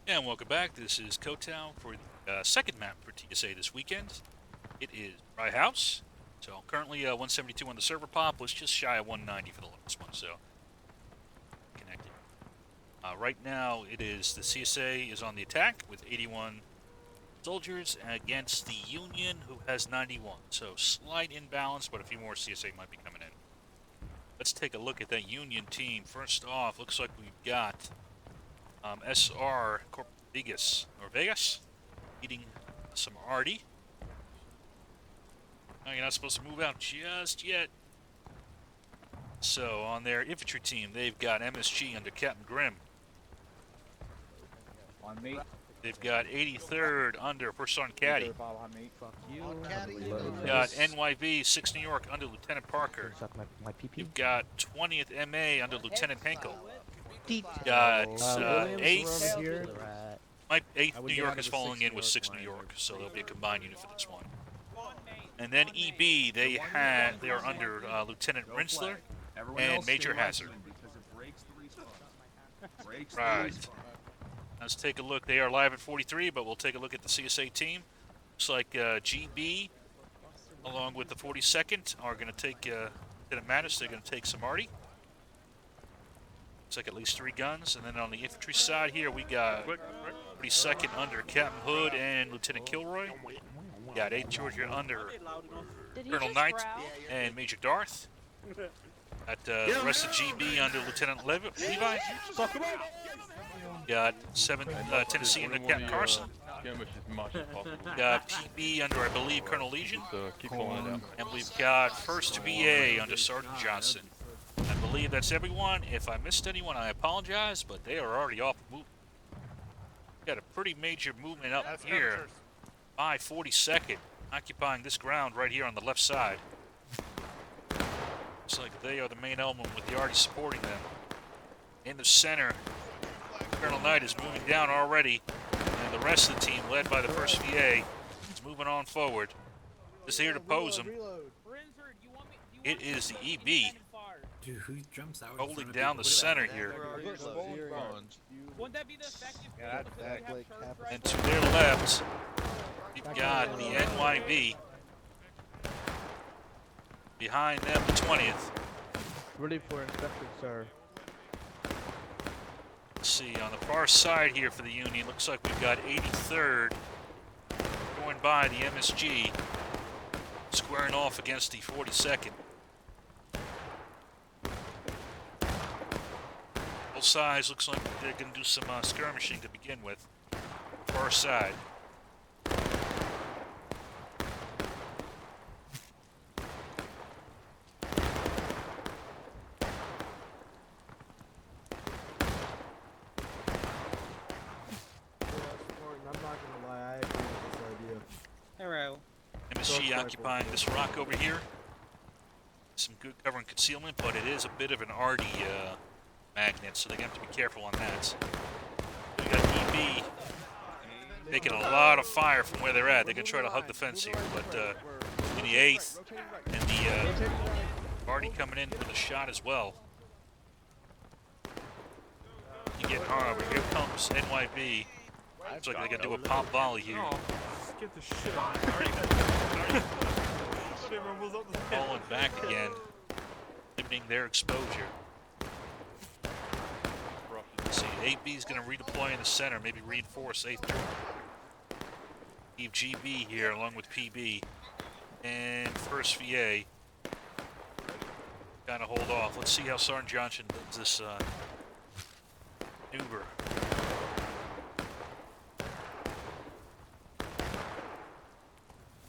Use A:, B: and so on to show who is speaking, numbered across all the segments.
A: And welcome back. This is Kotow for the second map for TSA this weekend. It is Rye House. So currently 172 on the server pop. Was just shy of 190 for the last one. So connected. Right now it is the CSA is on the attack with 81 soldiers against the Union, who has 91. So slight imbalance, but a few more CSA might be coming in. Let's take a look at that Union team. First off, looks like we've got SR Vegas eating some Artie. No, you're not supposed to move out just yet. So on their infantry team, they've got MSG under Captain Grimm.
B: On me.
A: They've got 83rd under First Sergeant Caddy.
B: Fuck you.
A: You've got NYV 6 New York under Lieutenant Parker. You've got 20th MA under Lieutenant Henkel. You've got 8th. My 8th New York is falling in with 6 New York, so there'll be a combined unit for this one. And then EB, they are under Lieutenant Rinsler and Major Hazard. Right. Let's take a look. They are live at 43, but we'll take a look at the CSA team. Looks like GB, along with the 42nd, are going to take Lieutenant Mattis. They're going to take some Artie. Looks like at least 3 guns. And then on the infantry side here, we got 42nd under Captain Hood and Lieutenant Kilroy. We got 8th Georgia under Colonel Knight and Major Darth. At the rest of GB under Lieutenant Levi. Got 7th Tennessee under Captain Carson. Got PB under, I believe, Colonel Legion. And we've got 1st VA under Sergeant Johnson. I believe that's everyone. If I missed anyone, I apologize, but they are already off the move. Got a pretty major movement up here by 42nd, occupying this ground right here on the left side. Looks like they are the main element with the Artie supporting them. In the center, Colonel Knight is moving down already, and the rest of the team, led by the 1st VA, is moving on forward. Just here to pose them. It is the EB.
C: Dude, who jumps out
A: holding down the center here. And to their left, you've got the NYV. Behind them, the 20th.
D: Ready for inspection, sir.
A: Let's see, on the far side here for the Union, looks like we've got 83rd going by the MSG, squaring off against the 42nd. Both sides looks like they're going to do some skirmishing to begin with. Far side. MSG occupying this rock over here. Some good cover and concealment, but it is a bit of an Artie magnet, so they're going to have to be careful on that. We got EB taking a lot of fire from where they're at. They're going to try to hug the fence here, but in the 8th and the Artie coming in with a shot as well. You get hard, but here comes NYB. Looks like they're going to do a pop volley here.
E: Get the shit on.
A: Falling back again, limiting their exposure. Let's see, AB is going to redeploy in the center, maybe reinforce 8th Georgia. Leave GB here along with PB and 1st VA. Kind of hold off. Let's see how Sergeant Johnson does this maneuver.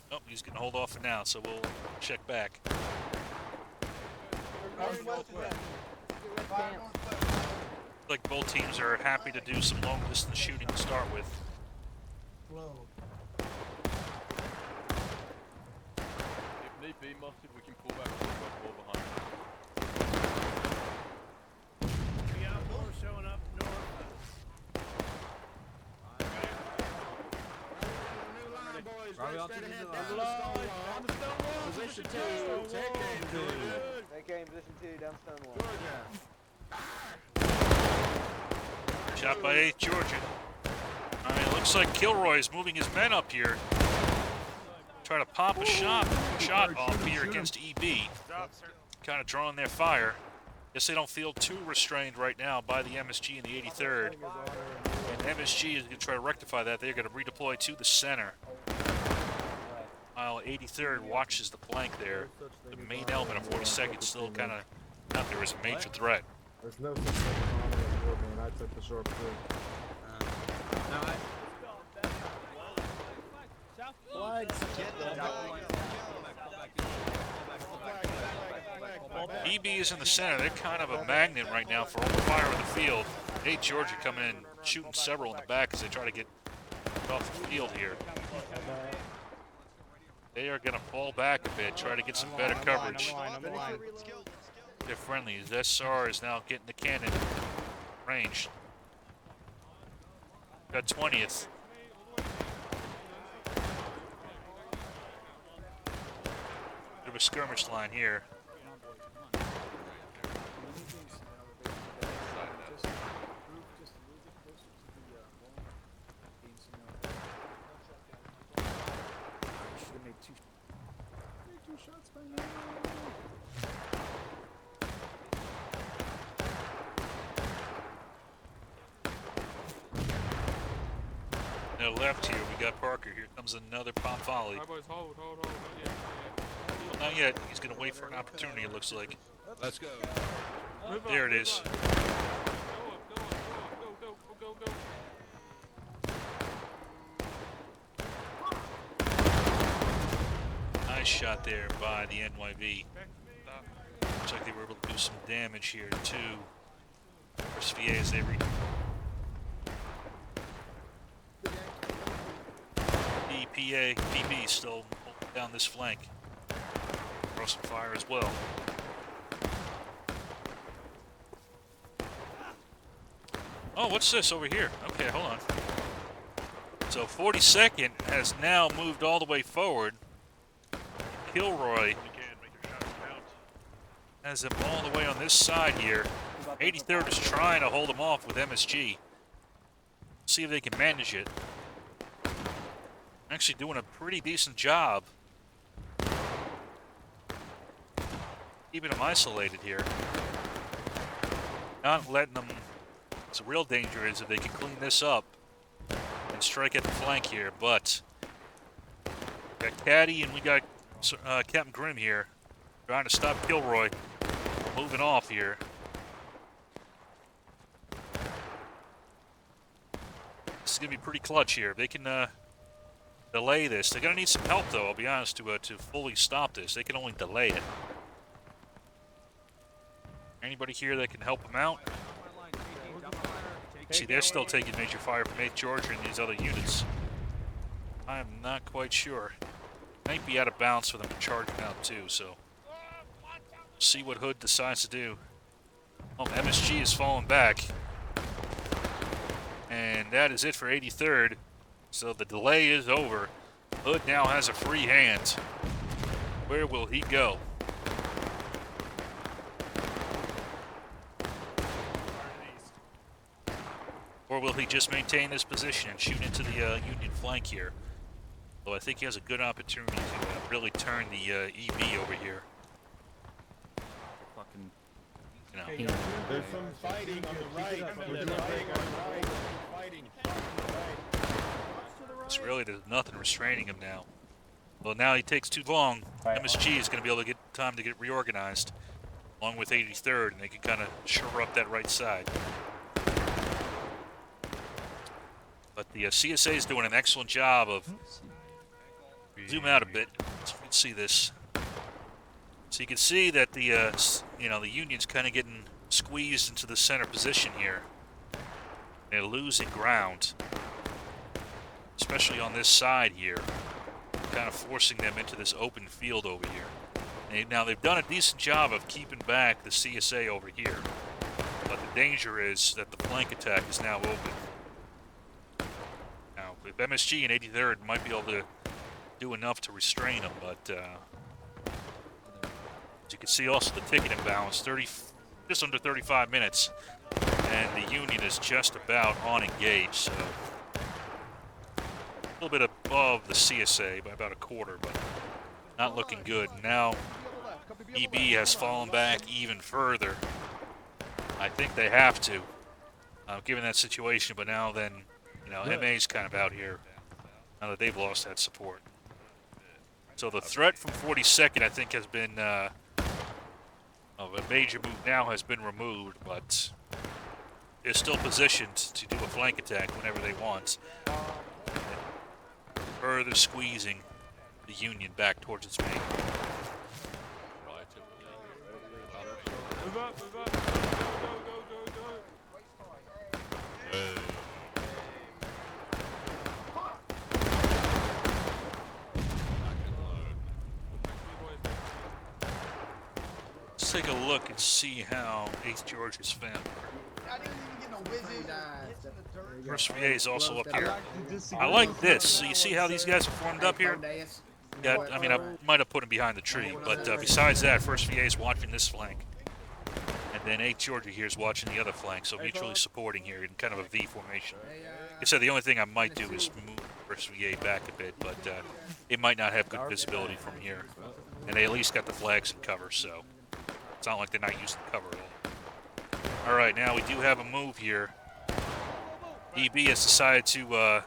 A: Oh, he's going to hold off for now, so we'll check back. Like both teams are happy to do some long distance shooting to start with.
F: If need be, Mustard, we can pull back and fall behind.
E: We got more showing up north.
B: Position 2.
D: Take aim, position 2, down Stonewall.
A: Shot by 8th Georgia. mean, it looks like Kilroy's moving his men up here. Try to pop a shot off here against EB. Kind of drawing their fire. Guess they don't feel too restrained right now by the MSG in the 83rd. And MSG is going to try to rectify that. They're going to redeploy to the center. While 83rd watches the flank there. The main element of 42nd still kind of out there as a major threat.
B: There's no such thing as honor in war, man. I took the short too.
A: EB is in the center. They're kind of a magnet right now for open fire in the field. Hey, Georgia coming in, shooting several in the back as they try to get off the field here. They are going to fall back a bit, try to get some better coverage. They're friendly. SR is now getting the cannon range. Got 20th. Bit of a skirmish line here. No left here. We got Parker. Here comes another pop volley.
F: Hold.
A: Well, not yet. He's going to wait for an opportunity, it looks like.
F: Let's go.
A: There it is.
F: Go.
A: Nice shot there by the NYV. Looks like they were able to do some damage here to SVA as they PB still holding down this flank. Throw some fire as well. Oh, what's this over here? Okay, hold on. So 42nd has now moved all the way forward. Kilroy has him all the way on this side here. 83rd is trying to hold him off with MSG. See if they can manage it. Actually doing a pretty decent job keeping them isolated here. Not letting them. The real danger is if they can clean this up and strike at the flank here. But we got Caddy and we got Captain Grimm here trying to stop Kilroy moving off here. This is gonna be pretty clutch here. They can delay this. They're gonna need some help, though. I'll be honest, to fully stop this. They can only delay it. Anybody here that can help them out? See, they're still taking major fire from 8th Georgia and these other units. I am not quite sure. Might be out of bounds for them to charge them out too. So, see what Hood decides to do. Oh, MSG is falling back, and that is it for 83rd. So the delay is over. Hood now has a free hand. Where will he go? Or will he just maintain this position and shoot into the Union flank here? Well, I think he has a good opportunity to really turn the EB over here.
G: Fucking.
A: You know.
B: There's some fighting on the right.
A: It's really, there's nothing restraining him now. Well, now he takes too long. MSG is going to be able to get time to get reorganized, along with 83rd, and they can kind of shore up that right side. But the CSA is doing an excellent job of zoom out a bit so we can see this. So you can see that the the Union's kind of getting squeezed into the center position here. They're losing ground, especially on this side here, kind of forcing them into this open field over here. Now they've done a decent job of keeping back the CSA over here, but the danger is that the flank attack is now open. Now, if MSG and 83rd might be able to do enough to restrain them, but as you can see also the ticket imbalance, just under 35 minutes, and the Union is just about on engage, so little bit above the CSA by about a quarter, but not looking good. Now EB has fallen back even further. I think they have to, given that situation. But now then, you know, MA's kind of out here now that they've lost that support. So the threat from 42nd, I think, has been of a major move now has been removed, but they're still positioned to do a flank attack whenever they want, further squeezing the Union back towards its main.
E: Move up, move up. Go, go, go, go, go.
A: Let's take a look and see how 8th Georgia's failed. First VA is also up here. I like this. So you see how these guys are formed up here? Got, I mean, I might have put him behind the tree, but besides that, First VA is watching this flank. And then 8th Georgia here is watching the other flank, so mutually supporting here in kind of a V formation. Like I said, the only thing I might do is move First VA back a bit, but it might not have good visibility from here. And they at least got the flags in cover, so it's not like they're not using cover at all. Alright, now we do have a move here. EB has decided to,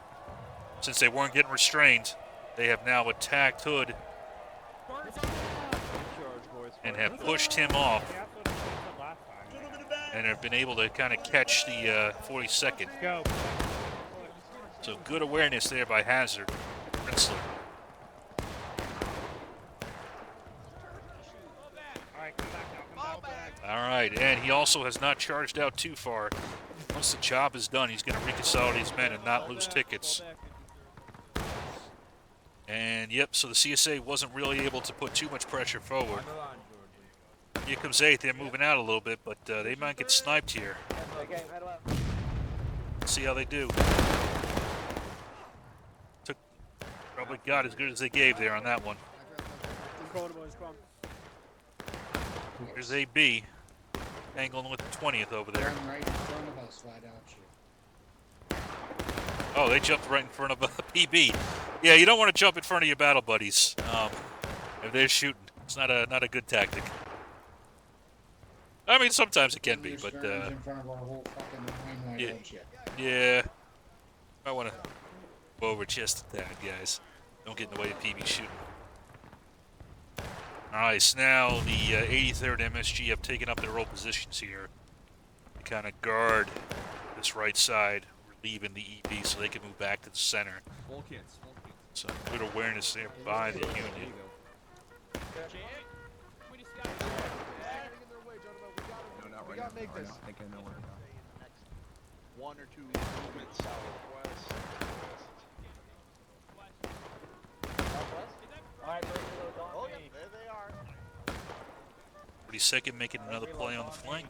A: since they weren't getting restrained, they have now attacked Hood and have pushed him off and have been able to kind of catch the 42nd. So good awareness there by Hazard, Princeler. All right, and he also has not charged out too far. Once the job is done, he's going to reconsolidate his men and not lose tickets. And yep, so the CSA wasn't really able to put too much pressure forward. Here comes 8th. They're moving out a little bit, but they might get sniped here. Let's see how they do. Probably got as good as they gave there on that one. Here's AB, angling with the 20th over there.
G: Right in front of us, why don't you?
A: Oh, they jumped right in front of PB. Yeah, you don't want to jump in front of your battle buddies if they're shooting. It's not a good tactic. I mean, sometimes it can be, but
G: in front of our whole fucking line, why
A: yeah,
G: don't you?
A: yeah. I want to go over just a tad, guys. Don't get in the way of PB shooting. Alright, so now the 83rd MSG have taken up their old positions here to kind of guard this right side, relieving the EB so they can move back to the center. So good awareness there by the Union.
B: We gotta make this.
H: One or two movements southwest. Oh, yeah, there they are.
A: 42nd making another play on the flank.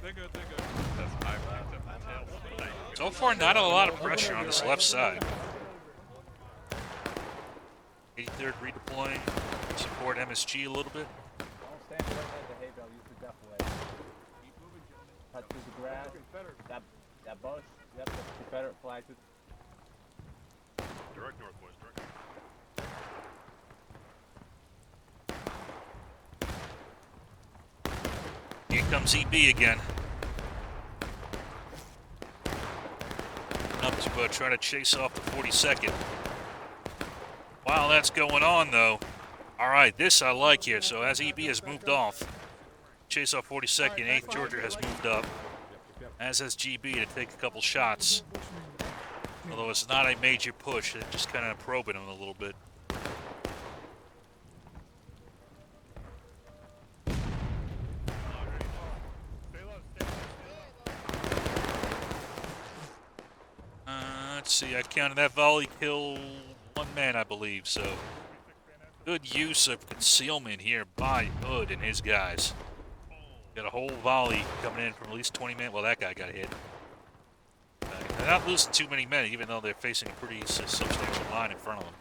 E: They're good, they're good.
A: So far, not a lot of pressure on this left side. 83rd redeploying, support MSG a little bit.
I: Cut through the grass. That bush. Yep, the Confederate flag.
E: Direct north, boys, direct north.
A: Here comes EB again. Up to try to chase off the 42nd. While that's going on, though, all right, this I like here. So as EB has moved off, chase off 42nd, 8th Georgia has moved up, as has GB to take a couple shots. Although it's not a major push, they're just kind of probing him a little bit. Let's see, I counted that volley kill one man, I believe, so good use of concealment here by Hood and his guys. Got a whole volley coming in from at least 20 men. Well, that guy got hit. They're not losing too many men, even though they're facing a pretty substantial line in front of them.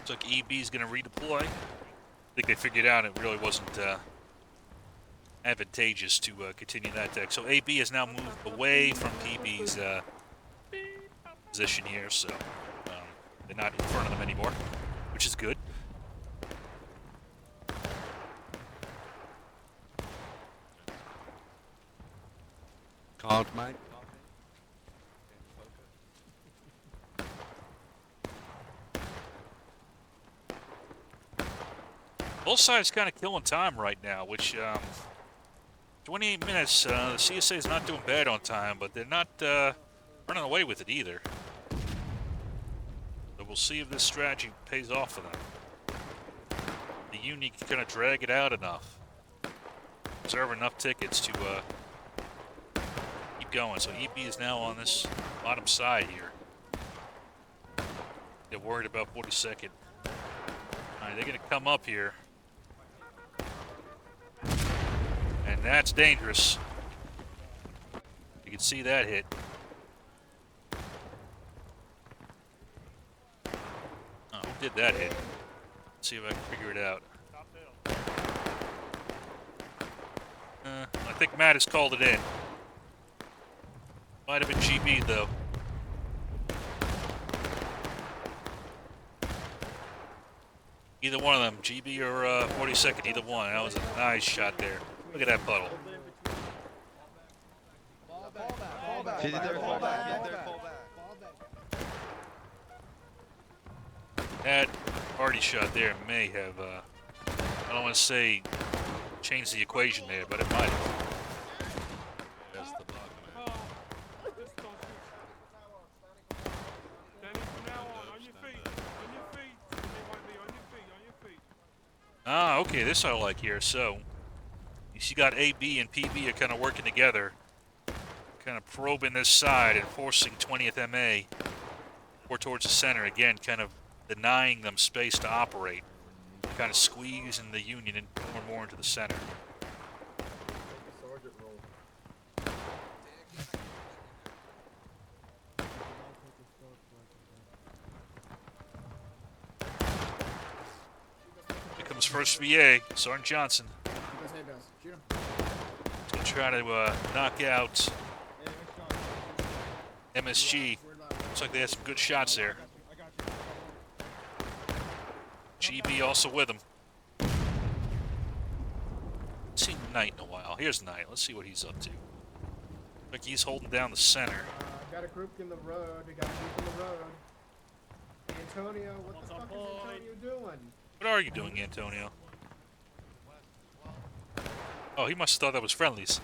A: Looks like EB's going to redeploy. I think they figured out it really wasn't advantageous to continue that deck. So AB has now moved away from PB's position here, so they're not in front of them anymore, which is good.
J: Called, mate.
A: Both sides kind of killing time right now, which 28 minutes, the CSA is not doing bad on time, but they're not running away with it either. So we'll see if this strategy pays off for them. The Union can kind of drag it out enough, reserve enough tickets to keep going. So EB is now on this bottom side here. They're worried about 42nd. All right, they're going to come up here. And that's dangerous. You can see that hit. Oh, who did that hit? Let's see if I can figure it out. I think Matt has called it in. Might have been GB though. Either one of them, GB or 42nd, either one. That was a nice shot there. Look at that puddle. That Hardy shot there may have, I don't want to say changed the equation there, but it might have.
J: That's the bug, man.
E: Danny, from now on your feet. On your feet. It might be on your feet.
A: Ah, okay, this I like here. So, you got AB and PB are kind of working together, kind of probing this side and forcing 20th MA more towards the center. Again, kind of denying them space to operate, kind of squeezing the Union in more and more into the center.
B: Sergeant roll.
A: Here comes first VA, Sergeant Johnson.
G: Shoot him.
A: He's going to try to knock out MSG. Looks like they had some good shots there. GB also with him. Haven't seen Knight in a while. Here's Knight. Let's see what he's up to. Like he's holding down the center.
B: Got a group in the road. We got a group in the road. Antonio, what the fuck is Antonio doing?
A: What are you doing, Antonio? Oh, he must have thought that was friendlies.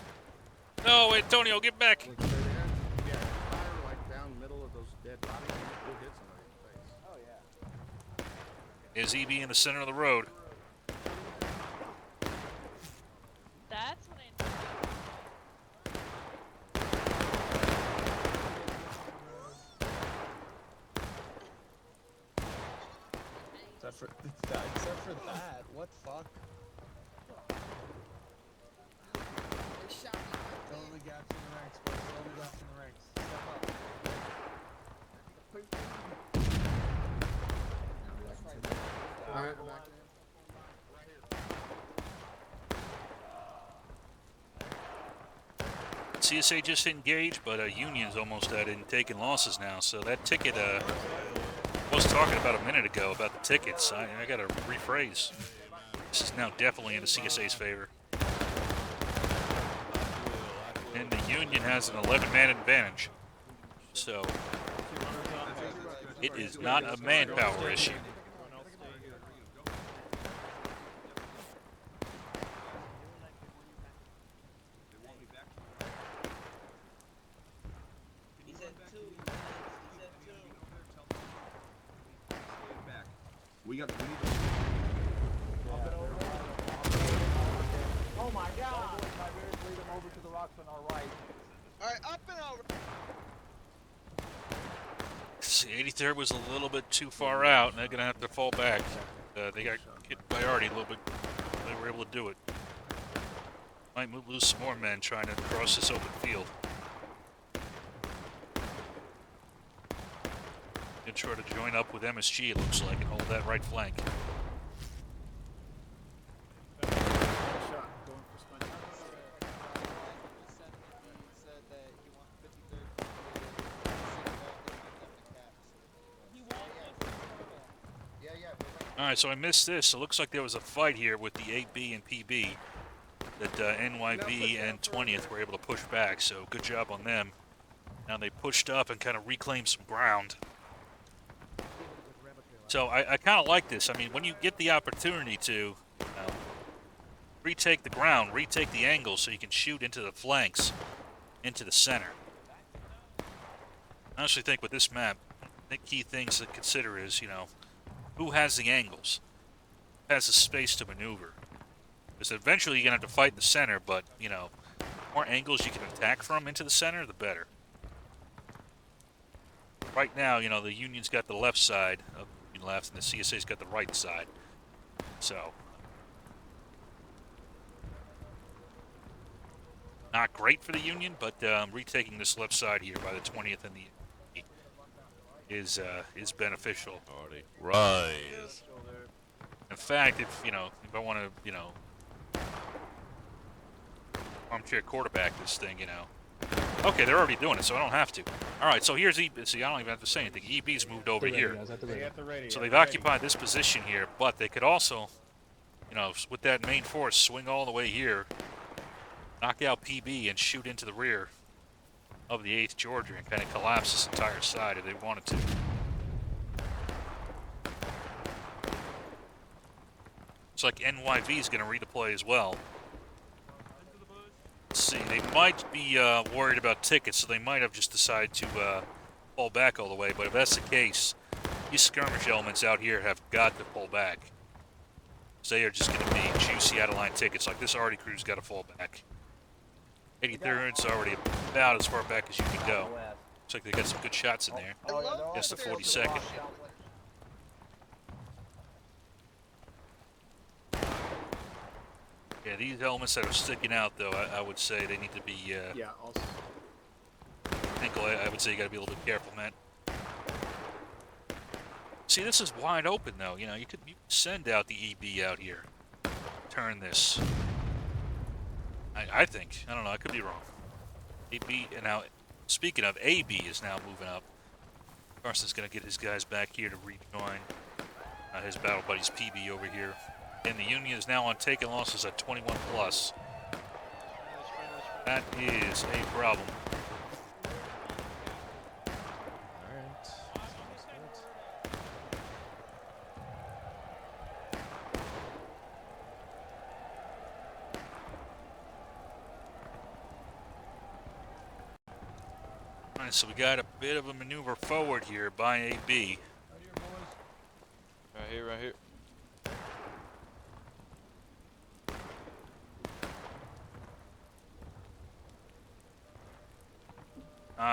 A: No, Antonio, get back!
G: Like straight ahead. Yeah, fire like down the middle of those dead bodies. You'll hit somebody in the face.
D: Oh yeah.
A: Is EB in the center of the road?
K: That's what I.
D: Except for that, what fuck? Totally got you in the ranks, boys. Totally got you in the ranks. Step up.
B: Alright,
A: CSA just engaged, but Union's almost at it and taking losses now. So that ticket, I was talking about a minute ago about the tickets. I got to rephrase. This is now definitely in the CSA's favor. And the Union has an 11-man advantage. So it is not a manpower issue.
J: We need
D: Oh my god! My bears lead them over to the rocks on our right.
H: Alright, up and over.
A: See, 83rd was a little bit too far out, and they're going to have to fall back. They got hit priority a little bit. They were able to do it. Might lose some more men trying to cross this open field. Gonna try to join up with MSG, it looks like, and hold that right flank. Alright, so I missed this. It looks like there was a fight here with the 8B and PB that NYV and 20th were able to push back, so good job on them. Now they pushed up and kind of reclaimed some ground. So I kind of like this. I mean, when you get the opportunity to retake the ground, retake the angle so you can shoot into the flanks, into the center. I honestly think with this map, the key things to consider is, you know, who has the angles? Who has the space to maneuver? Because eventually you're going to have to fight in the center, but, you know, the more angles you can attack from into the center, the better. Right now, you know, the Union's got the left side of the left, and the CSA's got the right side. So, not great for the Union, but retaking this left side here by the 20th and the is beneficial.
J: Rise.
A: In fact, if I want to, armchair quarterback this thing, Okay, they're already doing it, so I don't have to. All right, so here's EB. See, I don't even have to say anything. EB's moved over here. So they've occupied this position here, but they could also, with that main force, swing all the way here, knock out PB, and shoot into the rear of the 8th Georgia and kind of collapse this entire side if they wanted to. It's like NYV is going to redeploy as well. Let's see, they might be worried about tickets, so they might have just decided to pull back all the way. But if that's the case, these skirmish elements out here have got to pull back. So they are just going to be juicy out-of-line tickets. Like this arty crew's got to fall back. 83rd's already about as far back as you can go. Looks like they got some good shots in there. Against the 42nd. Yeah, these elements that are sticking out, though, I would say they need to be.
G: Yeah, also.
A: I would say you got to be a little bit careful, man. See, this is wide open, though. You could send out the EB out here. Turn this. I think. I don't know. I could be wrong. AB, and now, speaking of, AB is now moving up. Carson's going to get his guys back here to rejoin his battle buddies PB over here. And the Union is now on taking losses at 21 plus. That is a problem. Alright, so we got a bit of a maneuver forward here by AB.
F: Right here.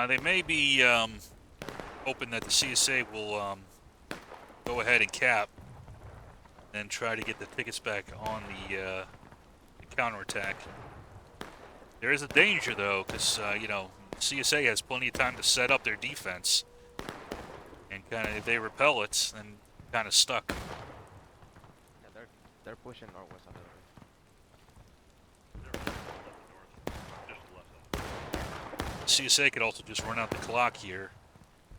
A: They may be hoping that the CSA will go ahead and cap and try to get the tickets back on the counterattack. There is a danger, though, because, CSA has plenty of time to set up their defense. And kind of, if they repel it, then kind of stuck.
I: Yeah, they're pushing northwest on the
A: CSA could also just run out the clock here,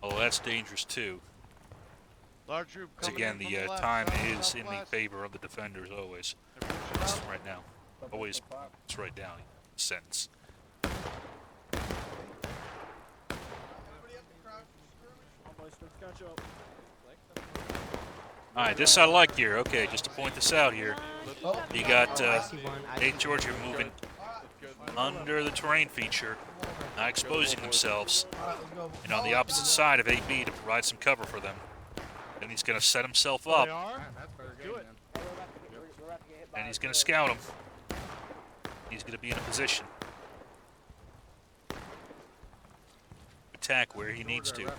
A: although that's dangerous too.
J: Large group
A: Because again, the time is in the favor of the defenders always. It's right now. Always, it's right down. Sentence. Alright, this I like here. Okay, just to point this out here. You got 8th Georgia moving under the terrain feature, not exposing themselves, and on the opposite side of AB to provide some cover for them. Then he's going to set himself up, and he's going to scout him. He's going to be in a position to attack where he needs to.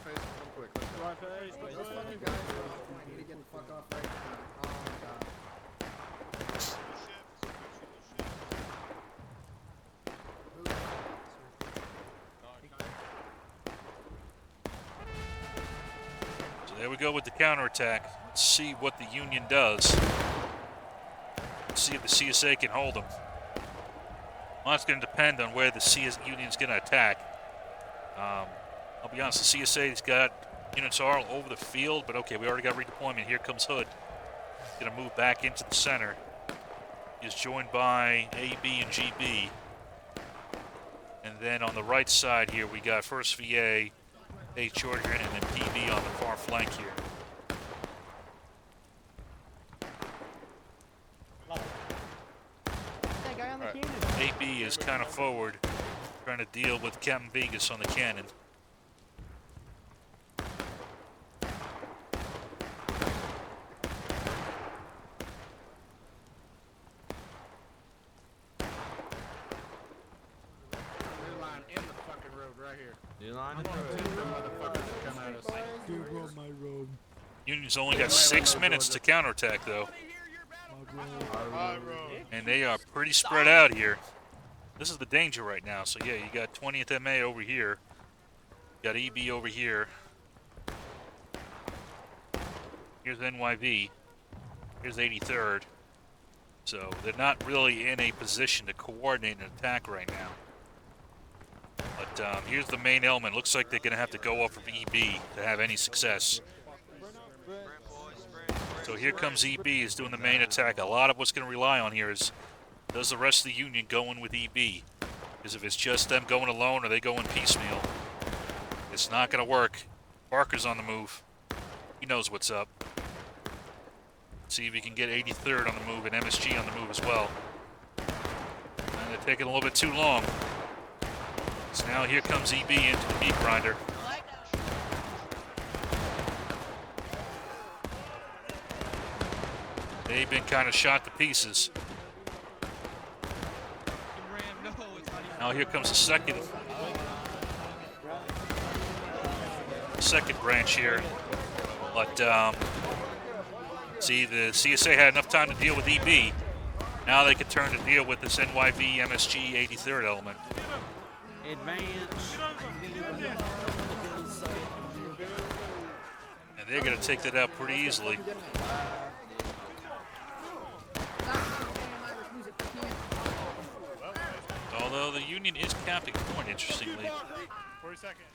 A: So there we go with the counterattack. Let's see what the Union does. Let's see if the CSA can hold them. Well, that's going to depend on where the Union's going to attack. I'll be honest, the CSA's got units all over the field, but okay, we already got redeployment. Here comes Hood. He's going to move back into the center. He's joined by AB and GB. And then on the right side here, we got 1st VA, 8 Short here, and then PB on the far flank here. AB is kind of forward, trying to deal with Captain Vegas on the cannon. Union's only got 6 minutes to counterattack, though. And they are pretty spread out here. This is the danger right now. So, yeah, you got 20th MA over here. You got EB over here. Here's NYV. Here's 83rd. So, they're not really in a position to coordinate an attack right now. But here's the main element. Looks like they're going to have to go off of EB to have any success. So here comes EB is doing the main attack. A lot of what's going to rely on here is, does the rest of the Union go in with EB? Because if it's just them going alone or they go in piecemeal, it's not going to work. Barker's on the move. He knows what's up. See if he can get 83rd on the move and MSG on the move as well. And they're taking a little bit too long. So now here comes EB into the meat grinder. They've been kind of shot to pieces. Now here comes the second branch here. But see, the CSA had enough time to deal with EB. Now they can turn to deal with this NYV MSG 83rd element.
C: Advance.
A: And they're going to take that out pretty easily. Although the Union is capping point, interestingly.
E: 42nd.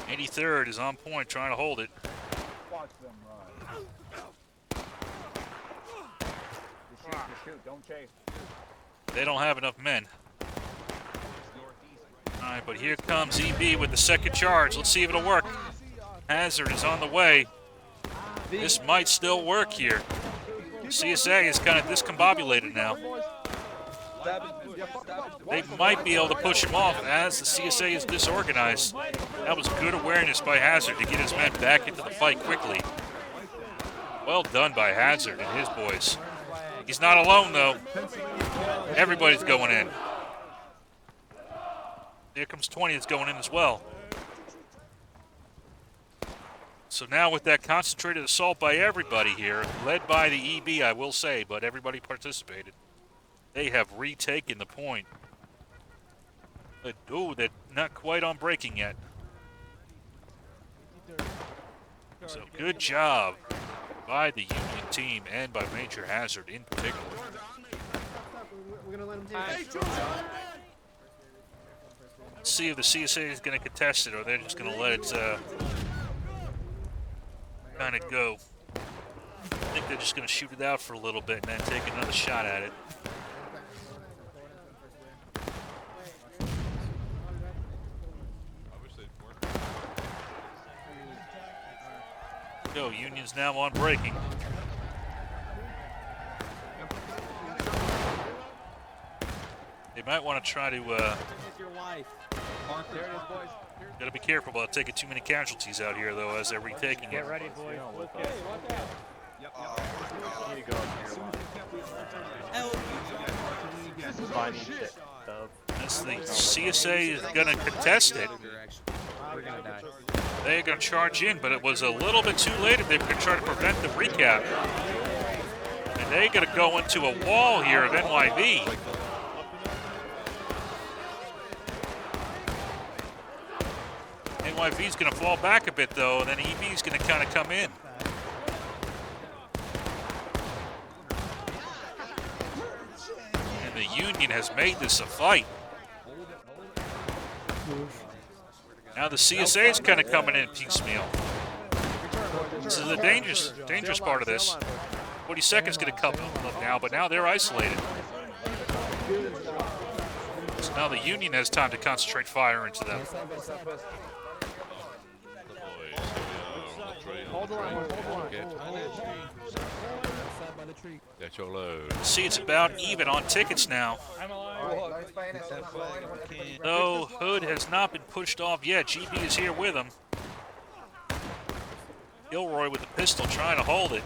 A: 83rd is on point, trying to hold it.
I: Watch them run. Just shoot, don't chase.
A: They don't have enough men. All right, but here comes EB with the second charge. Let's see if it'll work. Hazard is on the way. This might still work here. CSA is kind of discombobulated now. They might be able to push him off as the CSA is disorganized. That was good awareness by Hazard to get his men back into the fight quickly. Well done by Hazard and his boys. He's not alone, though. Everybody's going in. Here comes 20th going in as well. So now with that concentrated assault by everybody here, led by the EB, I will say, but everybody participated. They have retaken the point. But, ooh, they're not quite on breaking yet. So good job by the Union team and by Major Hazard in particular.
B: We're gonna let him take it.
A: Let's see if the CSA is going to contest it or they're just going to let it kind of go. I think they're just going to shoot it out for a little bit and then take another shot at it. Go, Union's now on breaking. They might want to try to gotta be careful about taking too many casualties out here, though, as they're retaking it.
I: Get ready, boys. Okay.
A: As the CSA is going to contest it, they're going to charge in, but it was a little bit too late if they were going to try to prevent the recap. And they're going to go into a wall here of NYV. NYV's going to fall back a bit, though, and then EB's going to kind of come in. And the Union has made this a fight. Now the CSA is kind of coming in piecemeal. This is the dangerous part of this. 42nd's going to come up now, but now they're isolated. So now the Union has time to concentrate fire into them.
J: Hold the line. That's your load.
A: See, it's about even on tickets now. Though Hood has not been pushed off yet. GB is here with him. Gilroy with the pistol trying to hold it.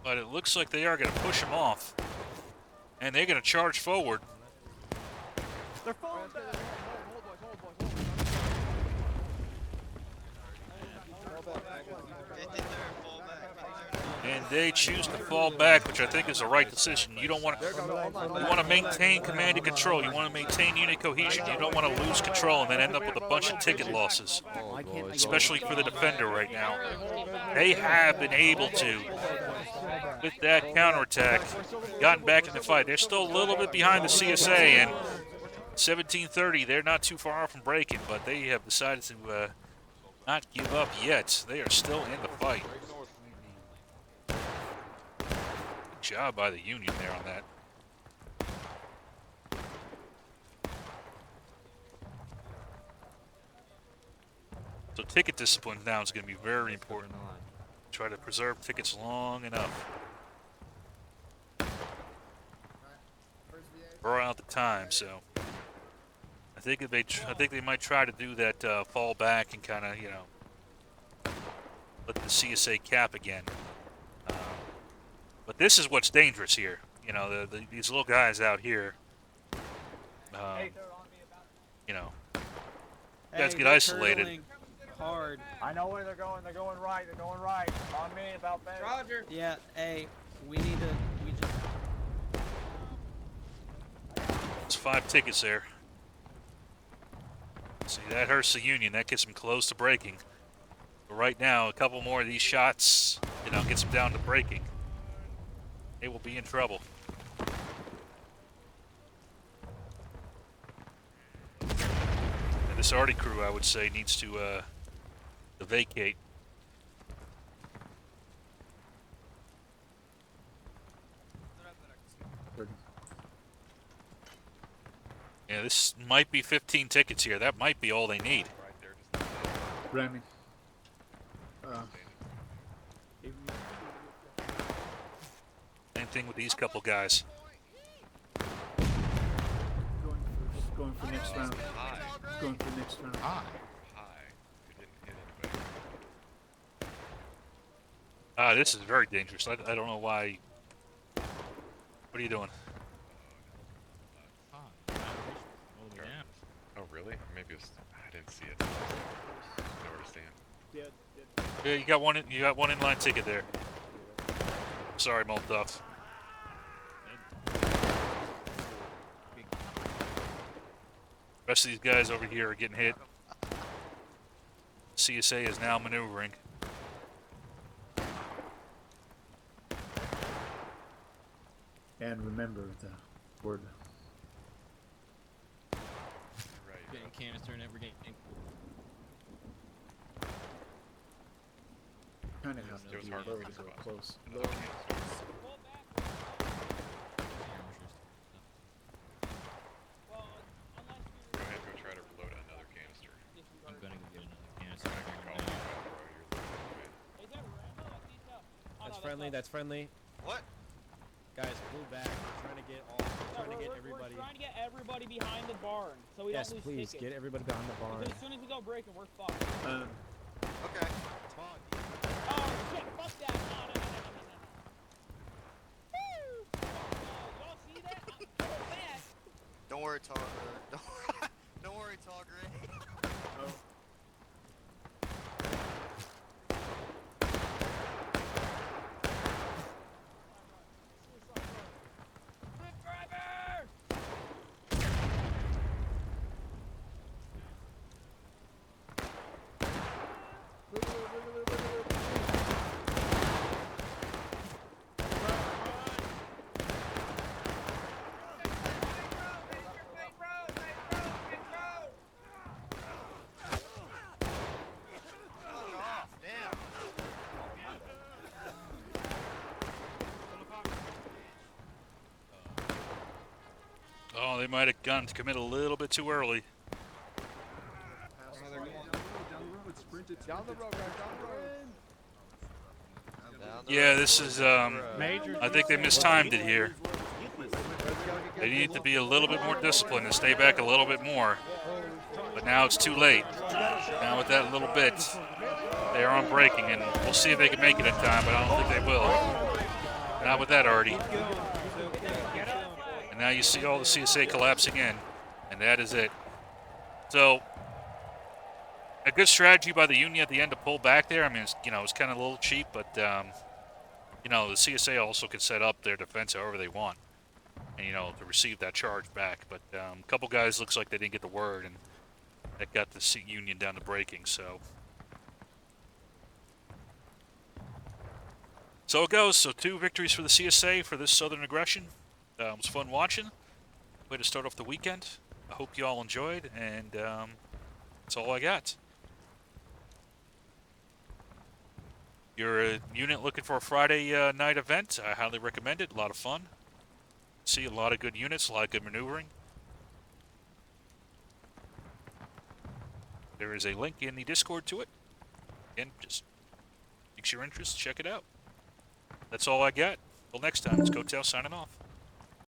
A: But it looks like they are going to push him off. And they're going to charge forward.
D: They're falling back.
A: And they choose to fall back, which I think is the right decision. You don't want to maintain command and control. You want to maintain unit cohesion. You don't want to lose control and then end up with a bunch of ticket losses, especially for the defender right now. They have been able to, with that counterattack, gotten back in the fight. They're still a little bit behind the CSA, and 1730, they're not too far off from breaking, but they have decided to not give up yet. They are still in the fight. Good job by the Union there on that. So ticket discipline now is going to be very important. Try to preserve tickets long enough. Draw out the time, so I think if they might try to do that fall back and kind of, you know, let the CSA cap again. But this is what's dangerous here. You know, these little guys out here. You know, you guys get isolated.
C: Hard.
I: I know where they're going. They're going right. They're going right. On me, about that.
D: Roger.
C: Yeah, hey, we need to. We just.
A: It's 5 tickets there. See, that hurts the Union. That gets them close to breaking. But right now, a couple more of these shots, you know, gets them down to breaking. They will be in trouble. And this Artie crew, I would say, needs to vacate. Yeah, this might be 15 tickets here. That might be all they need.
G: Remy.
A: Same thing with these couple guys.
G: Going for next round. Going for next round.
A: This is very dangerous. I don't know why. What are you doing?
J: Oh, really? Maybe it was, I didn't see it. Nowhere to stand.
A: Yeah, you got one inline ticket there. Sorry, Molotov. Rest of these guys over here are getting hit. CSA is now maneuvering.
G: And remember the word.
C: Getting canister and every game.
G: Kind of have to be low to go close. Low.
J: Go ahead, go try to reload another canister.
C: I'm gonna go get another canister.
J: I can call you out, bro. You're
C: That's friendly. That's friendly.
H: What?
C: Guys, pull back. We're trying to get everybody.
K: We're trying to get everybody behind the barn, so we
C: Yes,
K: don't lose
C: please
K: tickets.
C: get everybody behind the barn.
K: Because as soon as we go breaking, we're fucked.
H: Okay.
K: Oh shit! Fuck that! No. Woo! Y'all see that? I'm so fast.
H: Don't worry, don't worry, Tall Gray.
A: they might have gone to commit a little bit too early.
F: Down the road, guys, down the road.
A: Yeah, this is, I think they mistimed it here. They need to be a little bit more disciplined and stay back a little bit more. But now it's too late. Now with that little bit, they are on braking, and we'll see if they can make it in time, but I don't think they will. Not with that already. And now you see all the CSA collapsing in, and that is it. So, a good strategy by the Union at the end to pull back there. I mean, it's kind of a little cheap, but, the CSA also can set up their defense however they want and, to receive that charge back. But a couple guys looks like they didn't get the word, and that got the Union down to braking, so. So it goes. So 2 victories for the CSA for this Southern aggression. It was fun watching. Way to start off the weekend. I hope you all enjoyed, and that's all I got. You're a unit looking for a Friday night event, I highly recommend it. A lot of fun. See a lot of good units, a lot of good maneuvering. There is a link in the Discord to it. Again, just piques your interest, check it out. That's all I got. Till next time, it's Coattail signing off.